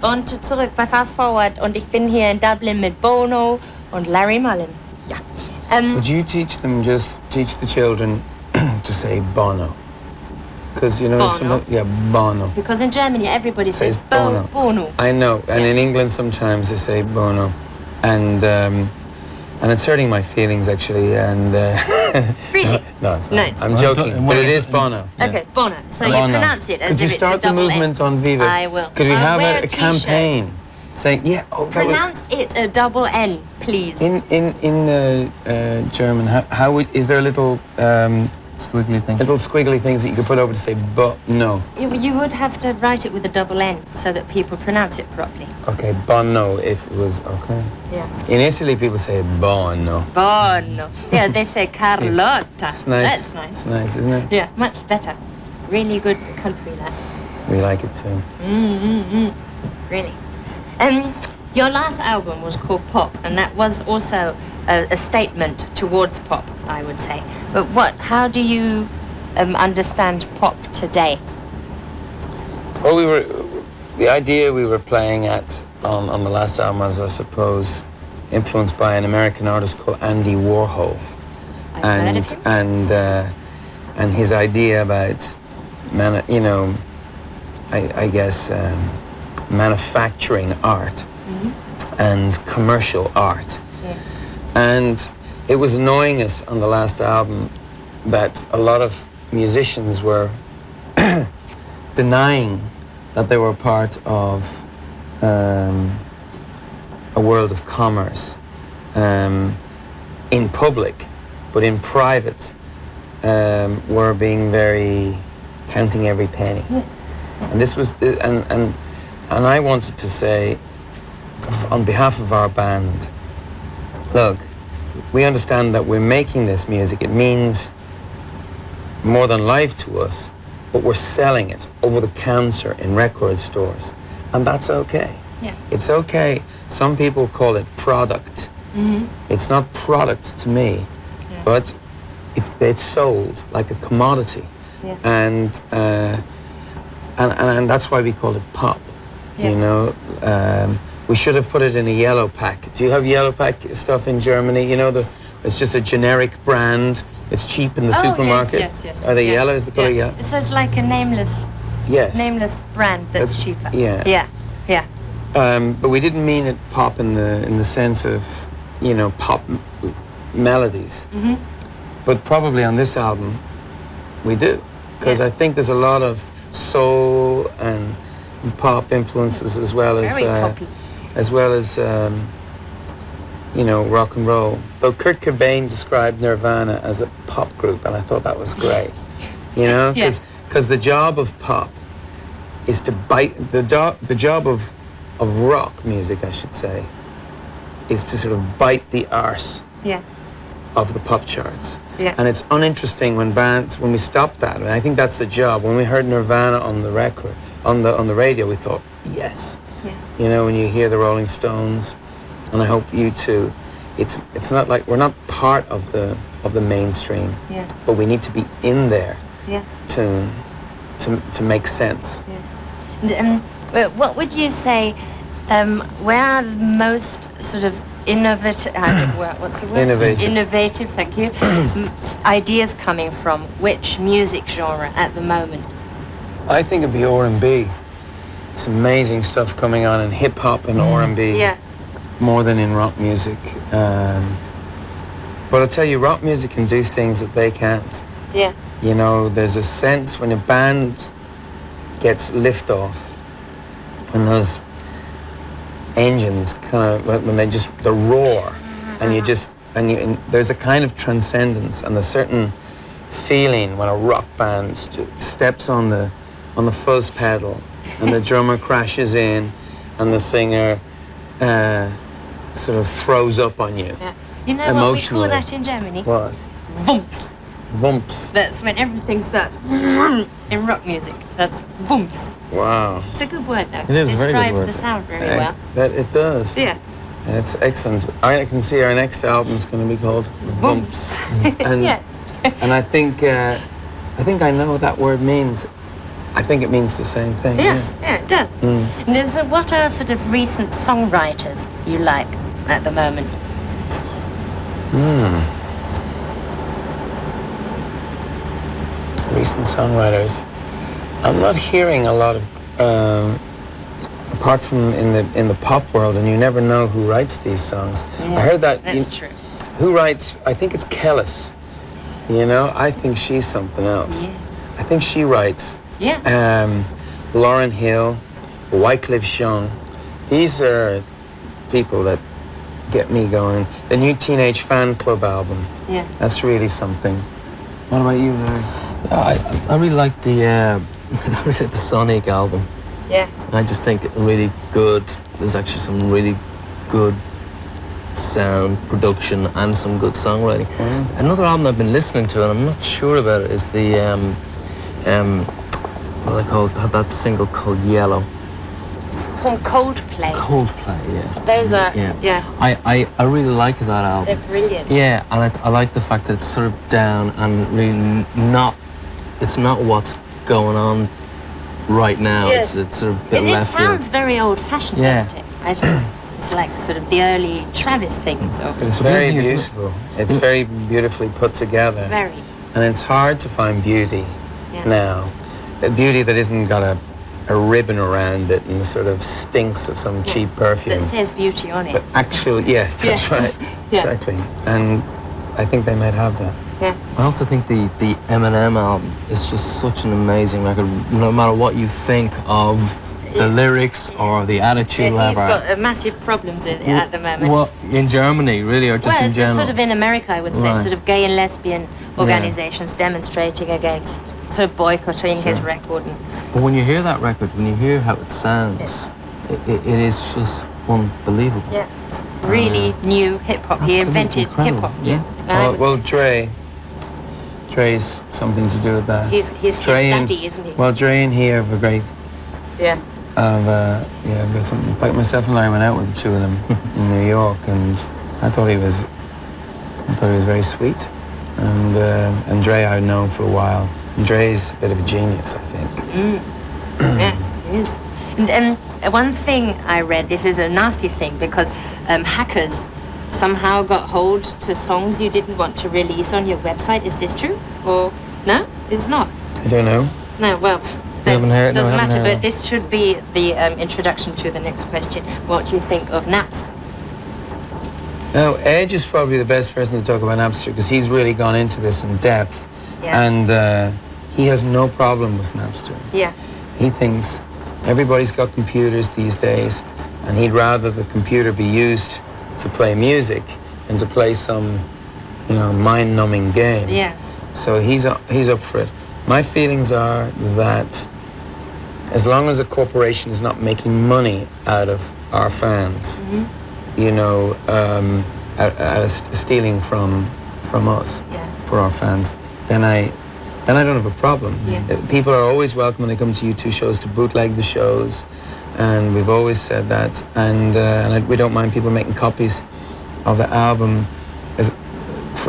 Und zurück bei Fast Forward und ich bin hier in Dublin mit Bono und Larry Mullen. Ja. Would you teach the children to say Bono? Because you know, Bono? Bono. Because in Germany everybody says Bono. I know, and in England sometimes they say Bono, and it's hurting my feelings actually. And really? No, it's not. Nice. I'm joking, but it is Bono. Okay, Bono. So Bono. you pronounce it as Could you if it's a start the double movement N. on Viva? I will. Could we have wear a campaign saying pronounce it a double N, please. In German, is there a little squiggly thing? Little squiggly things that you could put over to say no? You would have to write it with a double N so that people pronounce it properly. Okay, Bono, if it was okay. Yeah. In Italy, people say Bono. Bono. Yeah, they say Carlotta. It's nice. That's nice. It's nice, isn't it? Yeah, much better. Really good country, that. We like it too. Really. Your last album was called Pop, and that was also a statement towards pop, I would say. But how do you understand pop today? Well, the idea we were playing at on the last album was, I suppose, influenced by an American artist called Andy Warhol. I've heard of him. And his idea about, I guess, manufacturing art and commercial art. Yeah. And it was annoying us on the last album that a lot of musicians were denying that they were part of a world of commerce in public, but in private were being very counting every penny. Yeah. And this was and I wanted to say on behalf of our band, look, we understand that we're making this music. It means more than life to us, but we're selling it over the counter in record stores. And that's okay. Yeah. It's okay. Some people call it product. It's not product to me, but if it's sold like a commodity. Yeah. And that's why we call it pop. Yeah. You know, we should have put it in a yellow pack. Do you have yellow pack stuff in Germany? You know, it's just a generic brand. It's cheap in the supermarkets. Yes. Are they yellow? Is the color yellow? So it's like a nameless brand that's cheaper. Yeah. Yeah. But we didn't mean it pop in the sense of, you know, pop melodies. But probably on this album, we do, because I think there's a lot of soul and pop influences as well as you know, rock and roll. Though Kurt Cobain described Nirvana as a pop group, and I thought that was great. You know, because the job of pop is to bite the job of rock music, I should say, is to sort of bite the arse of the pop charts. Yeah. And it's uninteresting when we stop that. And I think that's the job. When we heard Nirvana on the record, on the radio, we thought, yes. Yeah. You know, when you hear the Rolling Stones, and I hope you too, it's not like we're not part of the mainstream. Yeah. But we need to be in there. Yeah. To make sense. Yeah. What would you say? Where are the most sort of innovative? What's the word? Innovative. Thank you. Ideas coming from which music genre at the moment? I think it'd be R&B. It's amazing stuff coming on in hip hop and R&B. Yeah. More than in rock music. But I'll tell you, rock music can do things that they can't. Yeah. You know, there's a sense when a band gets liftoff, when those engines kind of, when the roar, and there's a kind of transcendence and a certain feeling when a rock band steps on the fuzz pedal and the drummer crashes in and the singer sort of throws up on you. Yeah. You know emotionally. What we call that in Germany? What? Wumps. Wumps. That's when everything starts in rock music. That's wumps. Wow. It's a good word, though. It is a very good describes word. the sound very well. That it does. Yeah. It's excellent. I can see our next album's going to be called Wumps. And I think I know what that word means. I think it means the same thing. Yeah, it does. And then, so what are sort of recent songwriters you like at the moment? Recent songwriters. I'm not hearing a lot of, apart from in the pop world, and you never know who writes these songs. Yeah, I heard that. That's true. Who writes? I think it's Kellis. You know, I think she's something else. Yeah. I think she writes. Yeah. Lauryn Hill, Wycliffe Jean. These are people that get me going. The new Teenage Fan Club album. Yeah. That's really something. What about you, Larry? I really like the Sonic album. Yeah. I just think really good. There's actually some really good sound production and some good songwriting. Another album I've been listening to, and I'm not sure about it, is the what are they called? That single called Yellow. It's called Coldplay. Coldplay, yeah. Those are, yeah. I really like that album. They're brilliant. Yeah, and I like the fact that it's sort of down and really it's not what's going on right now. Yeah. It's sort of a bit It left field. sounds very old-fashioned, Yeah. doesn't it? I think it's like sort of the early Travis things. But it's very beautiful. It's very beautifully put together. Very. And it's hard to find beauty now. A beauty that isn't got a ribbon around it and sort of stinks of some cheap perfume. That says beauty on it. But actually, yes, that's right. Yeah. Exactly. And I think they might have that. Yeah. I also think the Eminem album is just such an amazing record. No matter what you think of the lyrics or the attitude, He's whatever. got massive problems at the moment. Well, in Germany, really, or just in general? Sort of in America, I would say, Right. sort of gay and lesbian organizations demonstrating against, sort of boycotting his record. But when you hear that record, when you hear how it sounds, it is just unbelievable. Yeah, it's really new hip hop. He Absolutely invented hip hop. incredible, Well, Dre's something to do with that. He's his Dre and- daddy, isn't he? Well, Dre and he have a great Yeah. I've got something. In fact, myself and Larry went out with the two of them in New York, and I thought he was very sweet. And Dre I've known for a while. And Dre's a bit of a genius, I think. Yeah, he is. And one thing I read, this is a nasty thing, because hackers somehow got hold to songs you didn't want to release on your website. Is this true? Or no? It's not? I don't know. No, well, haven't heard- no, doesn't we haven't matter, heard but this should be the introduction to the next question. What do you think of Napster? No, Edge is probably the best person to talk about Napster because he's really gone into this in depth. Yeah. And he has no problem with Napster. Yeah. He thinks everybody's got computers these days, and he'd rather the computer be used to play music than to play some, mind-numbing game. Yeah. So he's up for it. My feelings are that as long as a corporation is not making money out of our fans, out of stealing from us for our fans, then I don't have a problem. Yeah. People are always welcome when they come to U2 shows to bootleg the shows, and we've always said that. And we don't mind people making copies of the album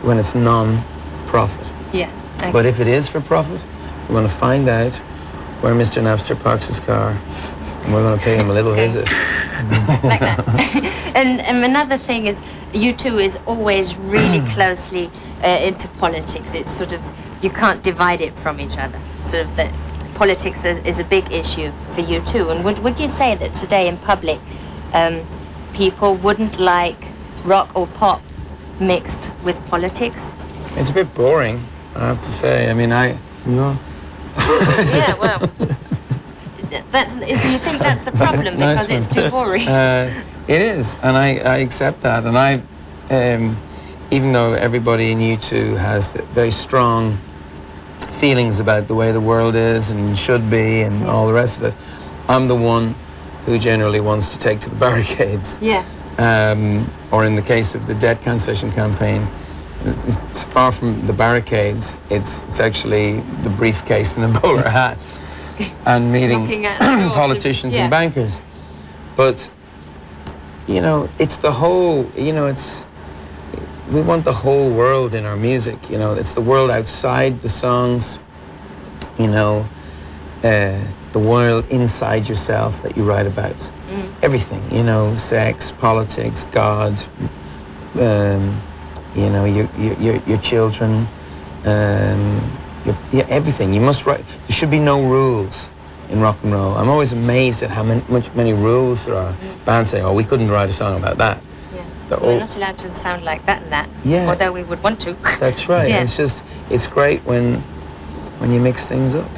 when it's non-profit. Yeah. Okay. But if it is for profit, we're going to find out where Mr. Napster parks his car, and we're going to pay him a little visit. Like that. and another thing is, U2 is always really closely into politics. It's sort of, you can't divide it from each other. Sort of that politics is a big issue for U2. And would you say that today in public, people wouldn't like rock or pop mixed with politics? It's a bit boring, I have to say. I mean, Yeah. Yeah, well, do you think that's the problem because Nice it's one. too boring? It is, and I accept that. And I, even though everybody in U2 has very strong feelings about the way the world is and should be and all the rest of it, I'm the one who generally wants to take to the barricades. Yeah. Or in the case of the debt cancellation campaign, it's far from the barricades. It's actually the briefcase and the bowler hat and meeting Knocking at the door. politicians and bankers. But, it's the whole, we want the whole world in our music, it's the world outside the songs, the world inside yourself that you write about. Everything, you know, sex, politics, God, you know, your children, everything. You must write. There should be no rules in rock and roll. I'm always amazed at how many rules there are. Bands say, "Oh, we couldn't write a song about that." Yeah. We're not allowed to sound like that and that. Yeah. Although we would want to. That's right. Yeah. It's great when you mix things up.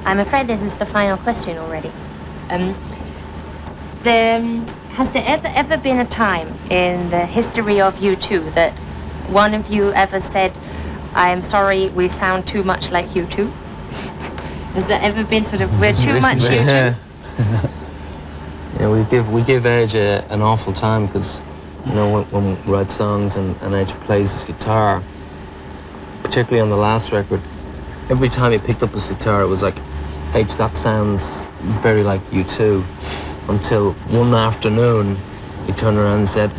I'm afraid this is the final question already. Has there ever been a time in the history of U2 that one of you ever said, "I am sorry, we sound too much like U2"? Has there ever been sort of, we're too much U2? Yeah, we give Edge an awful time because, you know, when we write songs and Edge plays his guitar, particularly on the last record, every time he picked up his guitar, it was like, Edge, that sounds very like U2. Until one afternoon, he turned around and said,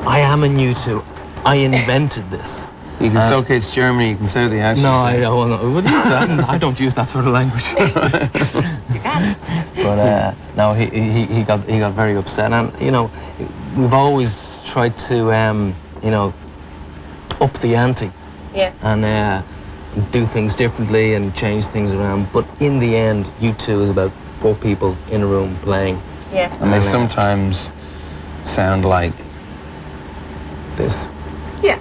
"I am a U2. I invented this." You can say, okay, it's Germany, you can say the accent. No, I don't. I don't use that sort of language. You can. But no, he got very upset, and you know, we've always tried to you know, up the ante, Yeah. and do things differently and change things around. But in the end, U2 is about 4 people in a room playing. Yeah. And they sometimes sound like this. Yeah.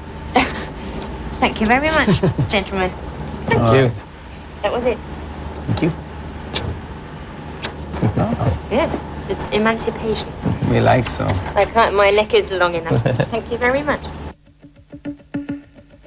Thank you very much, gentlemen. Thank you. That was it. Thank you. Yes, it's emancipation. We like so. I can't, my neck is long enough. Thank you very much.